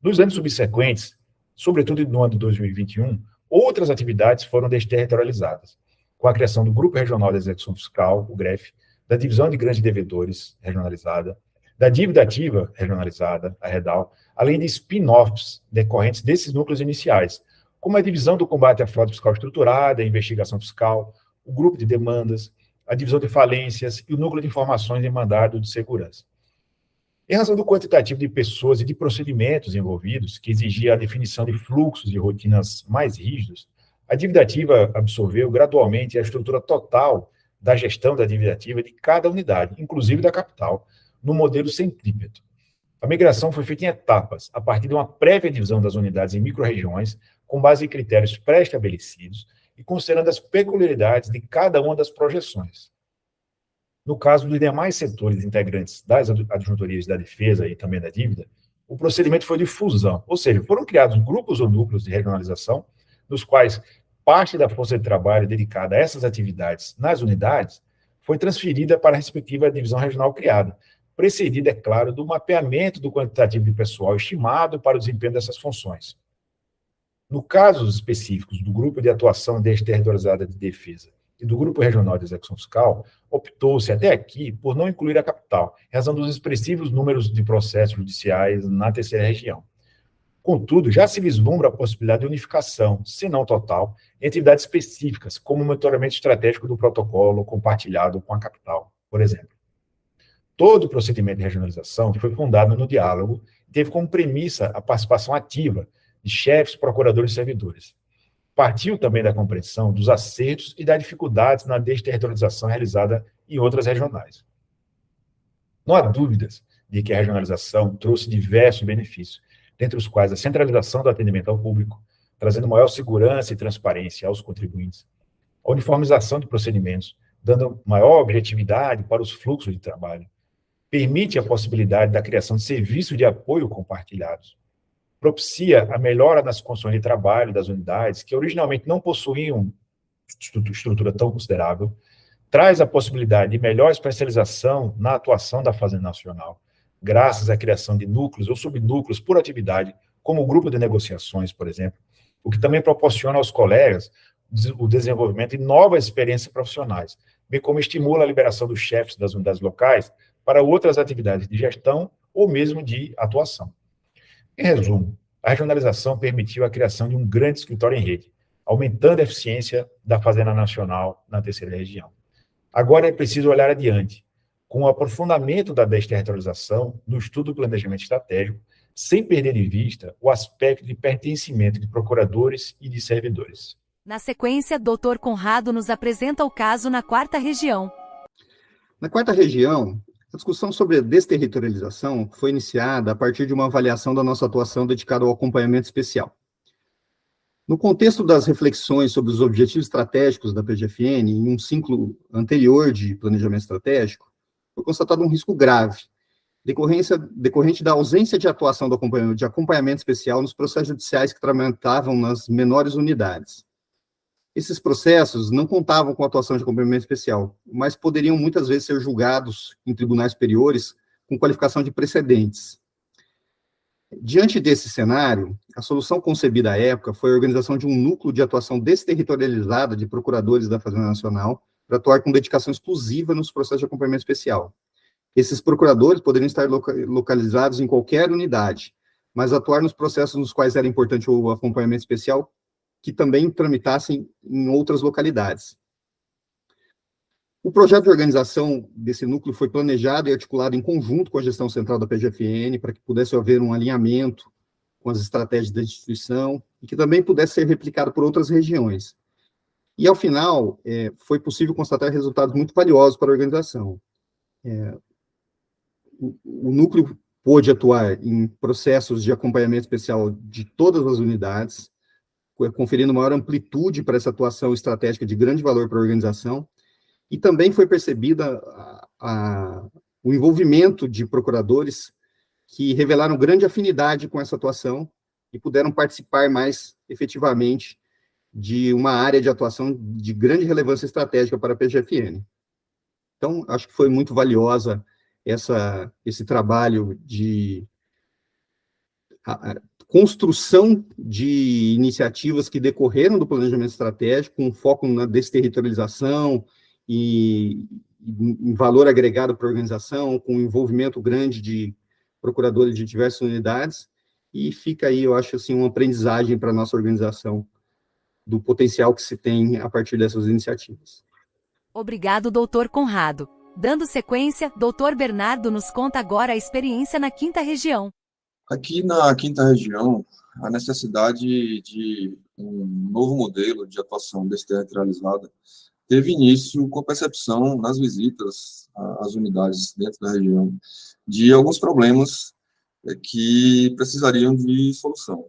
Nos anos subsequentes, sobretudo no ano de 2021, outras atividades foram desterritorializadas, com a criação do Grupo Regional de Execução Fiscal, o GREF, da Divisão de Grandes Devedores, regionalizada, da Dívida Ativa, regionalizada, a REDAL, além de spin-offs decorrentes desses núcleos iniciais, como a Divisão do Combate à Fraude Fiscal Estruturada, a Investigação Fiscal, o Grupo de Demandas, a Divisão de Falências e o Núcleo de Informações em Mandado de Segurança. Em razão do quantitativo de pessoas e de procedimentos envolvidos, que exigia a definição de fluxos e rotinas mais rígidos, a dívida ativa absorveu gradualmente a estrutura total da gestão da dívida ativa de cada unidade, inclusive da capital, no modelo centrípeto. A migração foi feita em etapas, a partir de uma prévia divisão das unidades em micro-regiões, com base em critérios pré-estabelecidos e considerando as peculiaridades de cada uma das projeções. No caso dos demais setores integrantes das adjuntorias da defesa e também da dívida, o procedimento foi de fusão, ou seja, foram criados grupos ou núcleos de regionalização nos quais parte da força de trabalho dedicada a essas atividades nas unidades foi transferida para a respectiva divisão regional criada, precedida, é claro, do mapeamento do quantitativo de pessoal estimado para o desempenho dessas funções. No casos específicos do Grupo de Atuação Desterritorializada de Defesa e do Grupo Regional de Execução Fiscal, optou-se até aqui por não incluir a capital, em razão dos expressivos números de processos judiciais na terceira região. Contudo, já se vislumbra a possibilidade de unificação, se não total, em atividades específicas, como o monitoramento estratégico do protocolo compartilhado com a capital, por exemplo. Todo o procedimento de regionalização foi fundado no diálogo e teve como premissa a participação ativa de chefes, procuradores e servidores. Partiu também da compreensão dos acertos e das dificuldades na desterritorialização realizada em outras regionais. Não há dúvidas de que a regionalização trouxe diversos benefícios, dentre os quais a centralização do atendimento ao público, trazendo maior segurança e transparência aos contribuintes, a uniformização de procedimentos, dando maior objetividade para os fluxos de trabalho, permite a possibilidade da criação de serviços de apoio compartilhados, propicia a melhora nas condições de trabalho das unidades, que originalmente não possuíam estrutura tão considerável, traz a possibilidade de melhor especialização na atuação da Fazenda Nacional, graças à criação de núcleos ou subnúcleos por atividade, como o grupo de negociações, por exemplo, o que também proporciona aos colegas o desenvolvimento de novas experiências profissionais, bem como estimula a liberação dos chefes das unidades locais para outras atividades de gestão ou mesmo de atuação. Em resumo, a regionalização permitiu a criação de um grande escritório em rede, aumentando a eficiência da Fazenda Nacional na terceira região. Agora é preciso olhar adiante, com o aprofundamento da desterritorialização no estudo do planejamento estratégico, sem perder de vista o aspecto de pertencimento de procuradores e de servidores. Na sequência, Dr. Conrado nos apresenta o caso na 4ª região. Na 4ª região, a discussão sobre a desterritorialização foi iniciada a partir de uma avaliação da nossa atuação dedicada ao acompanhamento especial. No contexto das reflexões sobre os objetivos estratégicos da PGFN, em um ciclo anterior de planejamento estratégico, foi constatado um risco grave, decorrente da ausência de atuação de acompanhamento especial nos processos judiciais que tramitavam nas menores unidades. Esses processos não contavam com atuação de acompanhamento especial, mas poderiam muitas vezes ser julgados em tribunais superiores com qualificação de precedentes. Diante desse cenário, a solução concebida à época foi a organização de um núcleo de atuação desterritorializada de procuradores da Fazenda Nacional para atuar com dedicação exclusiva nos processos de acompanhamento especial. Esses procuradores poderiam estar localizados em qualquer unidade, mas atuar nos processos nos quais era importante o acompanhamento especial, que também tramitassem em outras localidades. O projeto de organização desse núcleo foi planejado e articulado em conjunto com a gestão central da PGFN, para que pudesse haver um alinhamento com as estratégias da instituição, e que também pudesse ser replicado por outras regiões. E, ao final, foi possível constatar resultados muito valiosos para a organização. O núcleo pôde atuar em processos de acompanhamento especial de todas as unidades, conferindo maior amplitude para essa atuação estratégica de grande valor para a organização, e também foi percebida o envolvimento de procuradores que revelaram grande afinidade com essa atuação e puderam participar mais efetivamente de uma área de atuação de grande relevância estratégica para a PGFN. Então, acho que foi muito valiosa esse trabalho de construção de iniciativas que decorreram do planejamento estratégico, com foco na desterritorialização e em valor agregado para a organização, com envolvimento grande de procuradores de diversas unidades, e fica aí, eu acho, assim, uma aprendizagem para a nossa organização do potencial que se tem a partir dessas iniciativas. Obrigado, Dr. Conrado. Dando sequência, Dr. Bernardo nos conta agora a experiência na 5ª região. Aqui na 5ª região, a necessidade de um novo modelo de atuação desterritorializada teve início com a percepção nas visitas às unidades dentro da região de alguns problemas que precisariam de solução.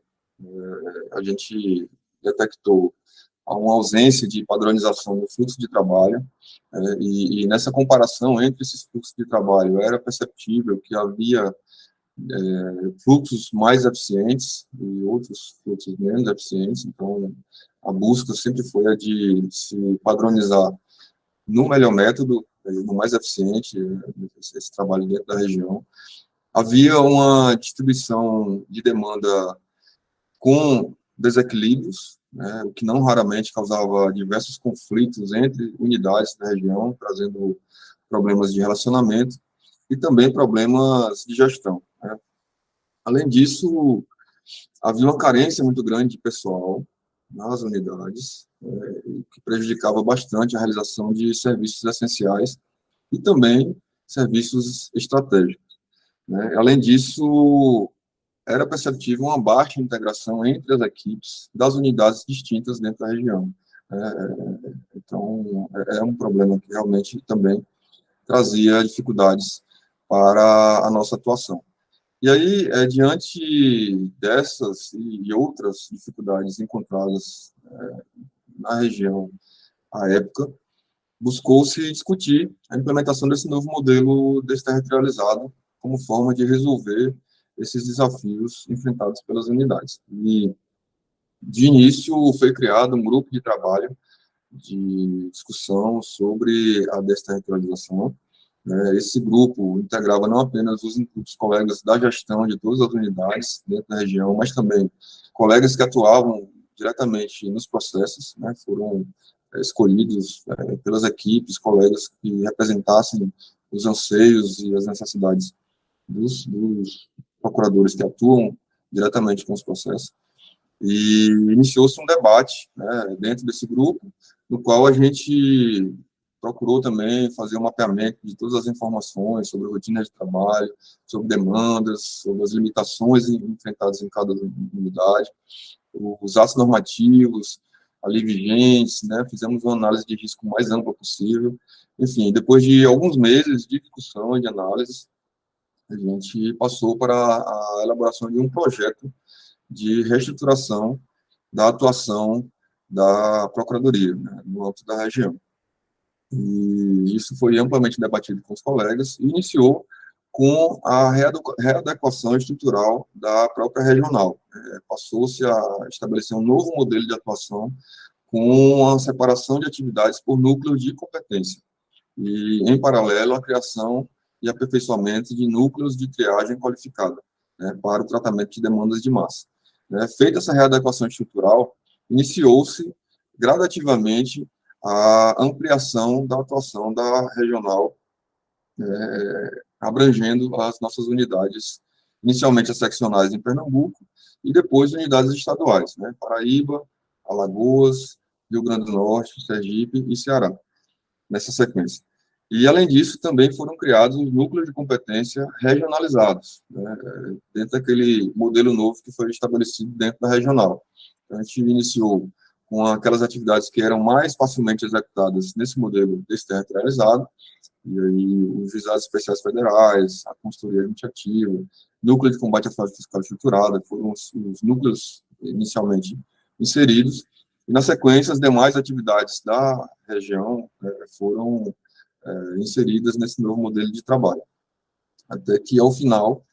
A gente detectou uma ausência de padronização do fluxo de trabalho, e nessa comparação entre esses fluxos de trabalho era perceptível que havia fluxos mais eficientes e outros fluxos menos eficientes. Então, a busca sempre foi a de se padronizar no melhor método, no mais eficiente, esse trabalho dentro da região. Havia uma distribuição de demanda com desequilíbrios, né, o que não raramente causava diversos conflitos entre unidades da região, trazendo problemas de relacionamento e também problemas de gestão, né. Além disso, havia uma carência muito grande de pessoal nas unidades, que prejudicava bastante a realização de serviços essenciais e também serviços estratégicos, né. Além disso, era perceptível uma baixa integração entre as equipes das unidades distintas dentro da região. Então, é um problema que realmente também trazia dificuldades para a nossa atuação. E aí, diante dessas e outras dificuldades encontradas na região à época, buscou-se discutir a implementação desse novo modelo desterritorializado como forma de resolver esses desafios enfrentados pelas unidades. E, de início, foi criado um grupo de trabalho de discussão sobre a desterritorialização. Esse grupo integrava não apenas os colegas da gestão de todas as unidades dentro da região, mas também colegas que atuavam diretamente nos processos, né, foram escolhidos pelas equipes, colegas que representassem os anseios e as necessidades dos procuradores que atuam diretamente com os processos. E iniciou-se um debate, né, dentro desse grupo, no qual a gente procurou também fazer um mapeamento de todas as informações sobre rotina de trabalho, sobre demandas, sobre as limitações enfrentadas em cada unidade, os atos normativos, a lei vigente, né, fizemos uma análise de risco mais ampla possível. Enfim, depois de alguns meses de discussão e de análise, a gente passou para a elaboração de um projeto de reestruturação da atuação da Procuradoria, né, no âmbito da região. E isso foi amplamente debatido com os colegas e iniciou com a readequação estrutural da própria regional. Passou-se a estabelecer um novo modelo de atuação com a separação de atividades por núcleos de competência e, em paralelo, a criação e aperfeiçoamento de núcleos de triagem qualificada, né, para o tratamento de demandas de massa. Feita essa readequação estrutural, iniciou-se gradativamente a ampliação da atuação da regional, abrangendo as nossas unidades, inicialmente as seccionais em Pernambuco, e depois unidades estaduais, né, Paraíba, Alagoas, Rio Grande do Norte, Sergipe e Ceará, nessa sequência. E, além disso, também foram criados os núcleos de competência regionalizados, né, dentro daquele modelo novo que foi estabelecido dentro da regional. Então, a gente iniciou com aquelas atividades que eram mais facilmente executadas nesse modelo desterritorializado, e aí os juizados especiais federais, a consultoria administrativa, núcleo de combate à fraude fiscal estruturada, foram os núcleos inicialmente inseridos, e, na sequência, as demais atividades da região foram inseridas nesse novo modelo de trabalho, até que, ao final,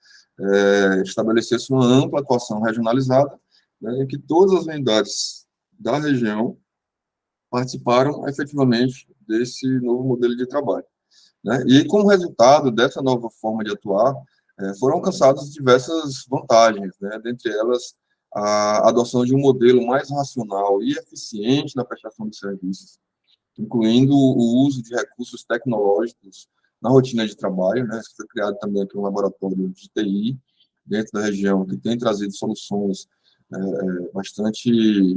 estabelecesse uma ampla atuação regionalizada, né, em que todas as unidades da região participaram efetivamente desse novo modelo de trabalho, né, e, como resultado dessa nova forma de atuar, foram alcançadas diversas vantagens, né, dentre elas a adoção de um modelo mais racional e eficiente na prestação de serviços, incluindo o uso de recursos tecnológicos na rotina de trabalho, né? Foi criado também aqui um laboratório de TI dentro da região que tem trazido soluções bastante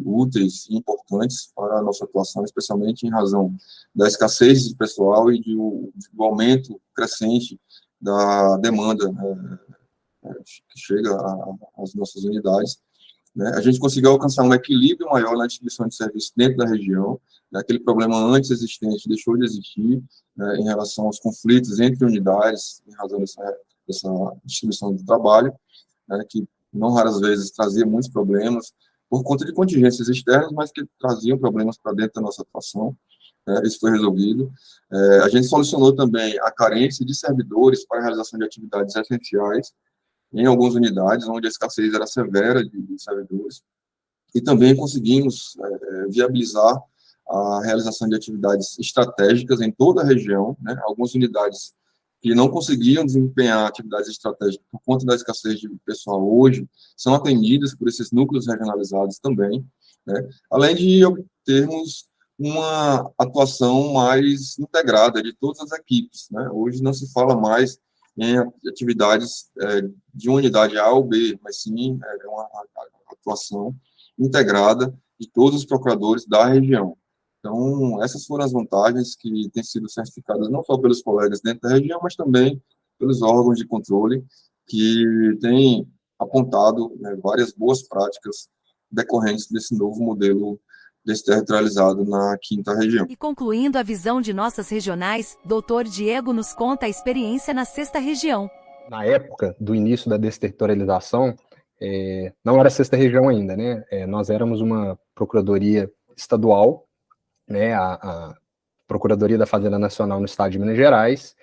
úteis e importantes para a nossa atuação, especialmente em razão da escassez de pessoal e do aumento crescente da demanda que chega às nossas unidades. Né? A gente conseguiu alcançar um equilíbrio maior na distribuição de serviços dentro da região, né? Aquele problema antes existente deixou de existir, né, em relação aos conflitos entre unidades, em razão dessa distribuição do trabalho, né, que não raras vezes trazia muitos problemas, por conta de contingências externas, mas que traziam problemas para dentro da nossa atuação. Isso foi resolvido. A gente solucionou também a carência de servidores para a realização de atividades essenciais, em algumas unidades onde a escassez era severa de servidores, e também conseguimos viabilizar a realização de atividades estratégicas em toda a região, né? Algumas unidades que não conseguiam desempenhar atividades estratégicas por conta da escassez de pessoal hoje, são atendidas por esses núcleos regionalizados também, né? Além de termos uma atuação mais integrada de todas as equipes, né? Hoje não se fala mais em atividades de uma unidade A ou B, mas sim uma atuação integrada de todos os procuradores da região. Então, essas foram as vantagens que têm sido certificadas não só pelos colegas dentro da região, mas também pelos órgãos de controle, que têm apontado, né, várias boas práticas decorrentes desse novo modelo desterritorializado na 5ª região. E concluindo a visão de nossas regionais, Dr. Diego nos conta a experiência na 6ª região. Na época do início da desterritorialização, não era a 6ª região ainda, né? Nós éramos uma procuradoria estadual, né, a Procuradoria da Fazenda Nacional no estado de Minas Gerais,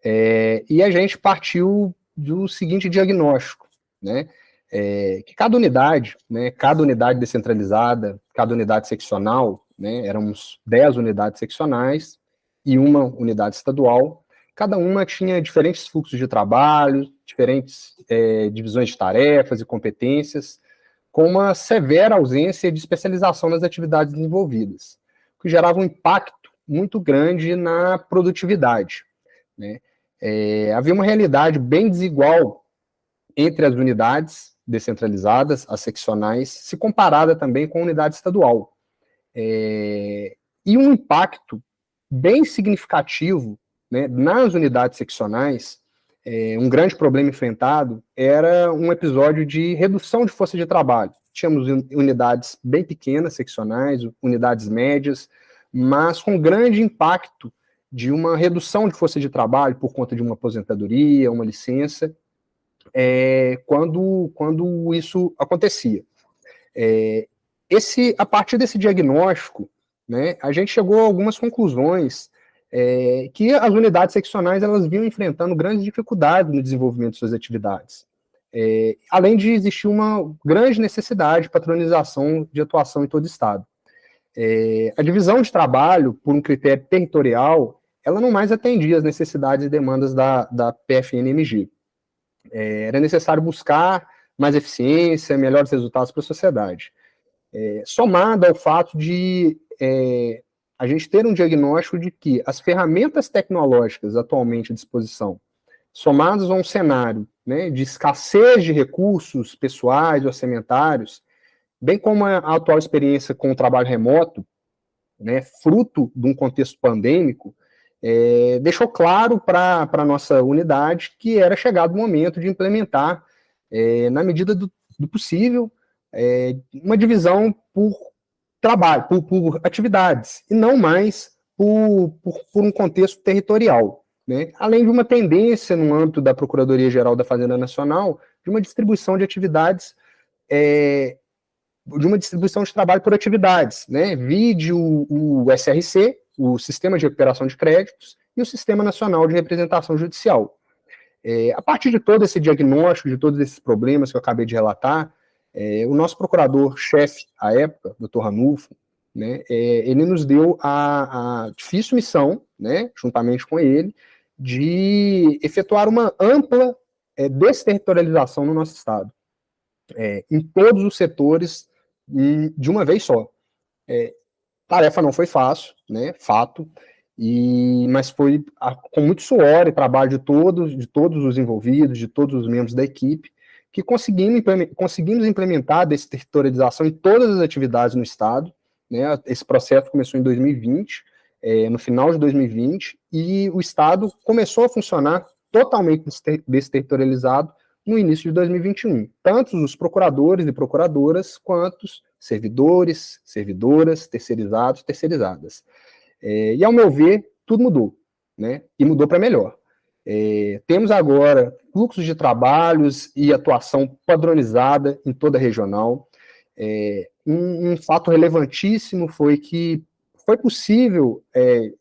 e a gente partiu do seguinte diagnóstico, né, que cada unidade descentralizada, cada unidade seccional, né, éramos 10 unidades seccionais e uma unidade estadual, cada uma tinha diferentes fluxos de trabalho, diferentes divisões de tarefas e competências, com uma severa ausência de especialização nas atividades desenvolvidas, que gerava um impacto muito grande na produtividade, né? Havia uma realidade bem desigual entre as unidades descentralizadas, as seccionais, se comparada também com a unidade estadual. E um impacto bem significativo, né, nas unidades seccionais, um grande problema enfrentado era um episódio de redução de força de trabalho. Tínhamos unidades bem pequenas, seccionais, unidades médias, mas com grande impacto de uma redução de força de trabalho por conta de uma aposentadoria, uma licença, quando isso acontecia. A partir desse diagnóstico, né, a gente chegou a algumas conclusões que as unidades seccionais elas vinham enfrentando grandes dificuldades no desenvolvimento de suas atividades. Além de existir uma grande necessidade de patronização de atuação em todo o Estado. A divisão de trabalho, por um critério territorial, ela não mais atendia às necessidades e demandas da PFN-MG. Era necessário buscar mais eficiência, melhores resultados para a sociedade. Somado ao fato de a gente ter um diagnóstico de que as ferramentas tecnológicas atualmente à disposição, somadas a um cenário, né, de escassez de recursos pessoais, orçamentários, bem como a atual experiência com o trabalho remoto, né, fruto de um contexto pandêmico, deixou claro para a nossa unidade que era chegado o momento de implementar, na medida do possível, uma divisão por trabalho, por atividades, e não mais por um contexto territorial, né? Além de uma tendência no âmbito da Procuradoria-Geral da Fazenda Nacional, de uma distribuição de atividades, de uma distribuição de trabalho por atividades, né? Vide o SRC, o Sistema de Recuperação de Créditos, e o Sistema Nacional de Representação Judicial. A partir de todo esse diagnóstico, de todos esses problemas que eu acabei de relatar, o nosso procurador-chefe, à época, Dr. Ranulfo, né, ele nos deu a difícil missão, né, juntamente com ele, de efetuar uma ampla desterritorialização no nosso Estado, em todos os setores, de uma vez só. Tarefa não foi fácil, né, fato, mas foi com muito suor e trabalho de todos os envolvidos, de todos os membros da equipe, que conseguimos implementar a desterritorialização em todas as atividades no Estado, né? Esse processo começou em 2020, no final de 2020, e o Estado começou a funcionar totalmente desterritorializado no início de 2021, tanto os procuradores e procuradoras, quanto os servidores, servidoras, terceirizados, terceirizadas. E, ao meu ver, tudo mudou, né? E mudou para melhor. Temos agora fluxos de trabalhos e atuação padronizada em toda a regional. Um fato relevantíssimo foi que foi possível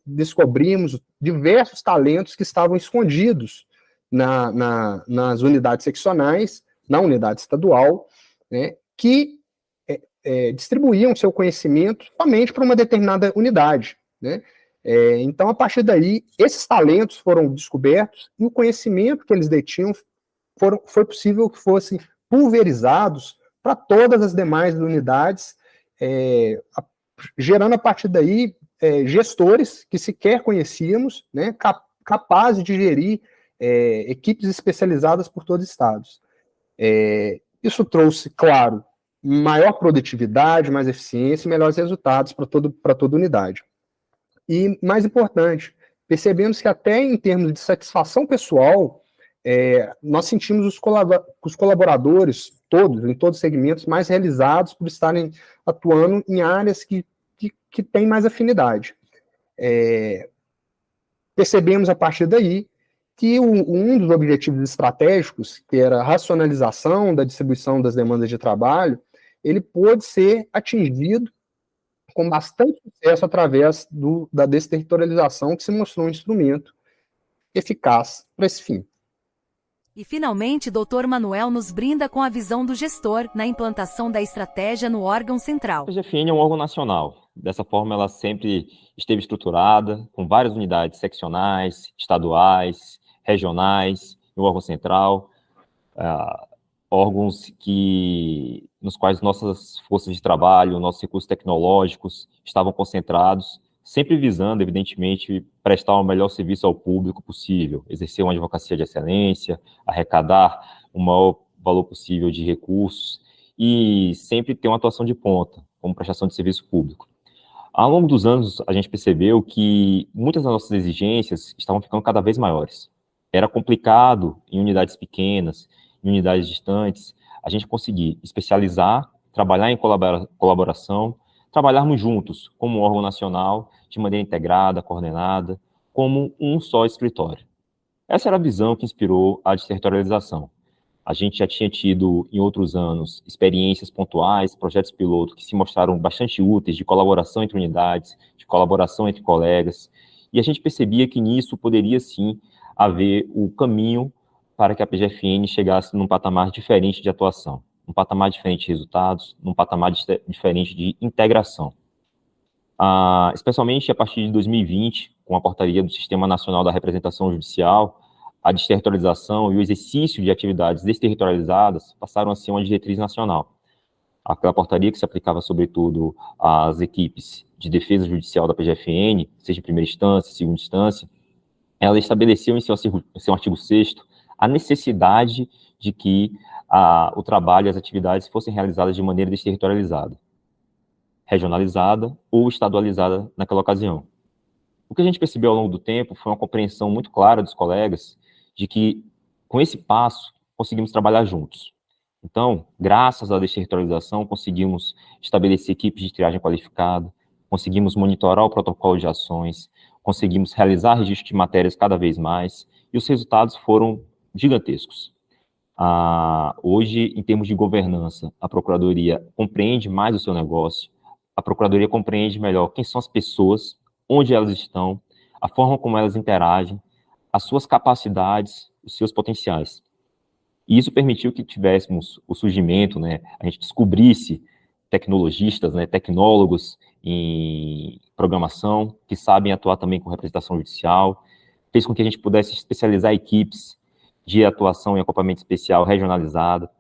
descobrirmos diversos talentos que estavam escondidos nas unidades seccionais, na unidade estadual, né, que distribuíam seu conhecimento somente para uma determinada unidade, né? Então, a partir daí, esses talentos foram descobertos e o conhecimento que eles detinham foi possível que fossem pulverizados para todas as demais unidades, gerando a partir daí gestores que sequer conhecíamos, né, capazes de gerir equipes especializadas por todos os estados. Isso trouxe, claro, maior produtividade, mais eficiência e melhores resultados para toda unidade. E, mais importante, percebemos que até em termos de satisfação pessoal, nós sentimos os colaboradores, em todos os segmentos, mais realizados por estarem atuando em áreas que têm mais afinidade. Percebemos, a partir daí, que um dos objetivos estratégicos, que era a racionalização da distribuição das demandas de trabalho, ele pôde ser atingido com bastante sucesso através da desterritorialização, que se mostrou um instrumento eficaz para esse fim. E, finalmente, Dr. Manuel nos brinda com a visão do gestor na implantação da estratégia no órgão central. A PGFN é um órgão nacional. Dessa forma, ela sempre esteve estruturada, com várias unidades seccionais, estaduais, regionais, no órgão central, órgãos nos quais nossas forças de trabalho, nossos recursos tecnológicos estavam concentrados, sempre visando, evidentemente, prestar o melhor serviço ao público possível, exercer uma advocacia de excelência, arrecadar o maior valor possível de recursos e sempre ter uma atuação de ponta, como prestação de serviço público. Ao longo dos anos, a gente percebeu que muitas das nossas exigências estavam ficando cada vez maiores. Era complicado, em unidades pequenas, em unidades distantes, a gente conseguir especializar, trabalhar em colaboração, trabalharmos juntos, como um órgão nacional, de maneira integrada, coordenada, como um só escritório. Essa era a visão que inspirou a desterritorialização. A gente já tinha tido, em outros anos, experiências pontuais, projetos piloto que se mostraram bastante úteis, de colaboração entre unidades, de colaboração entre colegas, e a gente percebia que nisso poderia, sim, haver o caminho para que a PGFN chegasse num patamar diferente de atuação, num patamar diferente de resultados, num patamar diferente de integração. Especialmente a partir de 2020, com a portaria do Sistema Nacional da Representação Judicial, a desterritorialização e o exercício de atividades desterritorializadas passaram a ser uma diretriz nacional. Aquela portaria que se aplicava, sobretudo, às equipes de defesa judicial da PGFN, seja em primeira instância, segunda instância, ela estabeleceu em seu artigo 6º a necessidade de que o trabalho e as atividades fossem realizadas de maneira desterritorializada, regionalizada ou estadualizada naquela ocasião. O que a gente percebeu ao longo do tempo foi uma compreensão muito clara dos colegas de que, com esse passo, conseguimos trabalhar juntos. Então, graças à desterritorialização, conseguimos estabelecer equipes de triagem qualificada, conseguimos monitorar o protocolo de ações, conseguimos realizar registro de matérias cada vez mais, e os resultados foram gigantescos. Hoje, em termos de governança, a Procuradoria compreende mais o seu negócio, a Procuradoria compreende melhor quem são as pessoas, onde elas estão, a forma como elas interagem, as suas capacidades, os seus potenciais. E isso permitiu que tivéssemos o surgimento, né, a gente descobrisse tecnologistas, né, tecnólogos em programação, que sabem atuar também com representação judicial, fez com que a gente pudesse especializar equipes de atuação em acompanhamento especial regionalizada,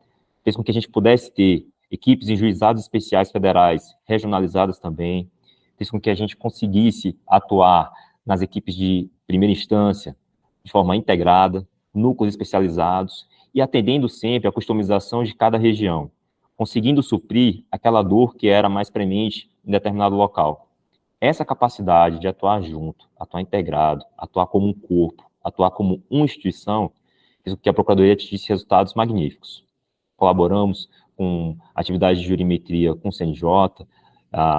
fez com que a gente pudesse ter equipes em juizados especiais federais regionalizadas também, fez com que a gente conseguisse atuar nas equipes de primeira instância de forma integrada, núcleos especializados e atendendo sempre a customização de cada região, conseguindo suprir aquela dor que era mais premente em determinado local. Essa capacidade de atuar junto, atuar integrado, atuar como um corpo, atuar como uma instituição, fez com que a Procuradoria atingisse resultados magníficos. Colaboramos com atividades de jurimetria com o CNJ,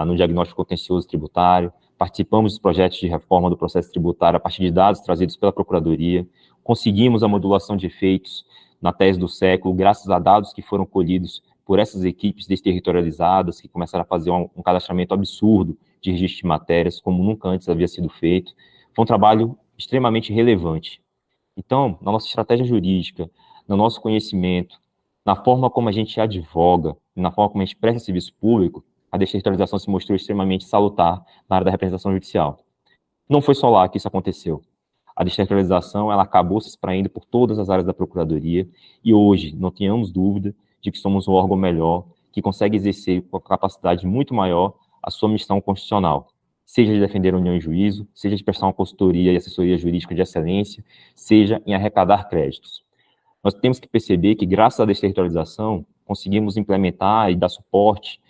no diagnóstico contencioso tributário, participamos dos projetos de reforma do processo tributário a partir de dados trazidos pela Procuradoria, conseguimos a modulação de efeitos na tese do século, graças a dados que foram colhidos por essas equipes desterritorializadas, que começaram a fazer um cadastramento absurdo de registro de matérias, como nunca antes havia sido feito. Foi um trabalho extremamente relevante. Então, na nossa estratégia jurídica, no nosso conhecimento, na forma como a gente advoga, na forma como a gente presta serviço público, a desterritorialização se mostrou extremamente salutar na área da representação judicial. Não foi só lá que isso aconteceu. A desterritorialização, ela acabou se espraindo por todas as áreas da Procuradoria e hoje, não tenhamos dúvida de que somos um órgão melhor, que consegue exercer com capacidade muito maior a sua missão constitucional, seja de defender a união em juízo, seja de prestar uma consultoria e assessoria jurídica de excelência, seja em arrecadar créditos. Nós temos que perceber que, graças à desterritorialização, conseguimos implementar e dar suporte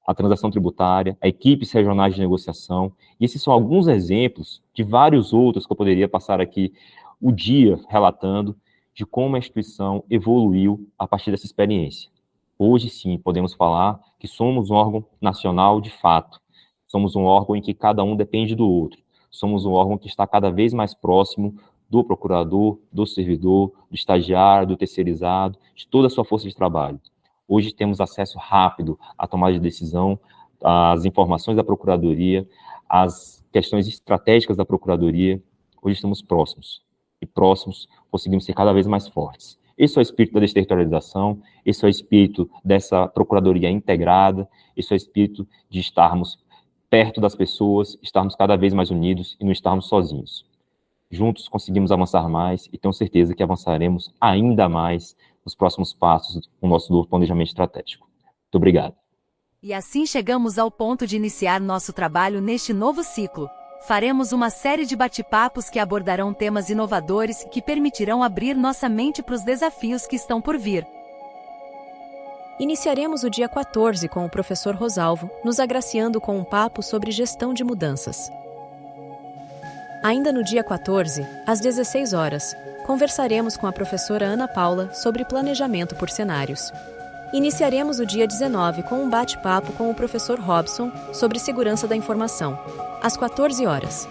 à transação tributária, a equipes regionais de negociação, e esses são alguns exemplos de vários outros que eu poderia passar aqui o dia relatando de como a instituição evoluiu a partir dessa experiência. Hoje, sim, podemos falar que somos um órgão nacional de fato, somos um órgão em que cada um depende do outro, somos um órgão que está cada vez mais próximo do procurador, do servidor, do estagiário, do terceirizado, de toda a sua força de trabalho. Hoje temos acesso rápido à tomada de decisão, às informações da Procuradoria, às questões estratégicas da Procuradoria. Hoje estamos próximos, e próximos conseguimos ser cada vez mais fortes. Esse é o espírito da desterritorialização, esse é o espírito dessa Procuradoria integrada, esse é o espírito de estarmos perto das pessoas, estarmos cada vez mais unidos e não estarmos sozinhos. Juntos conseguimos avançar mais e tenho certeza que avançaremos ainda mais nos próximos passos com o nosso novo planejamento estratégico. Muito obrigado. E assim chegamos ao ponto de iniciar nosso trabalho neste novo ciclo. Faremos uma série de bate-papos que abordarão temas inovadores que permitirão abrir nossa mente para os desafios que estão por vir. Iniciaremos o dia 14 com o professor Rosalvo, nos agraciando com um papo sobre gestão de mudanças. Ainda no dia 14, às 16 horas, conversaremos com a professora Ana Paula sobre planejamento por cenários. Iniciaremos o dia 19 com um bate-papo com o professor Robson sobre segurança da informação, às 14 horas.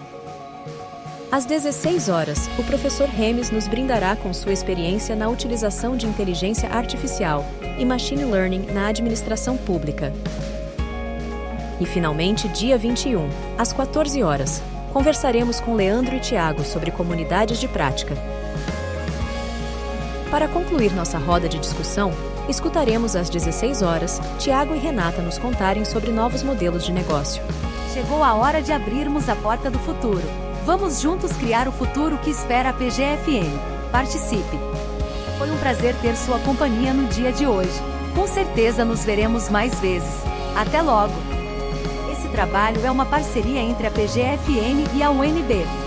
Às 16 horas, o professor Remes nos brindará com sua experiência na utilização de inteligência artificial e machine learning na administração pública. E finalmente, dia 21, às 14 horas, conversaremos com Leandro e Tiago sobre comunidades de prática. Para concluir nossa roda de discussão, escutaremos às 16 horas Tiago e Renata nos contarem sobre novos modelos de negócio. Chegou a hora de abrirmos a porta do futuro. Vamos juntos criar o futuro que espera a PGFN. Participe! Foi um prazer ter sua companhia no dia de hoje. Com certeza nos veremos mais vezes. Até logo! Esse trabalho é uma parceria entre a PGFN e a UNB.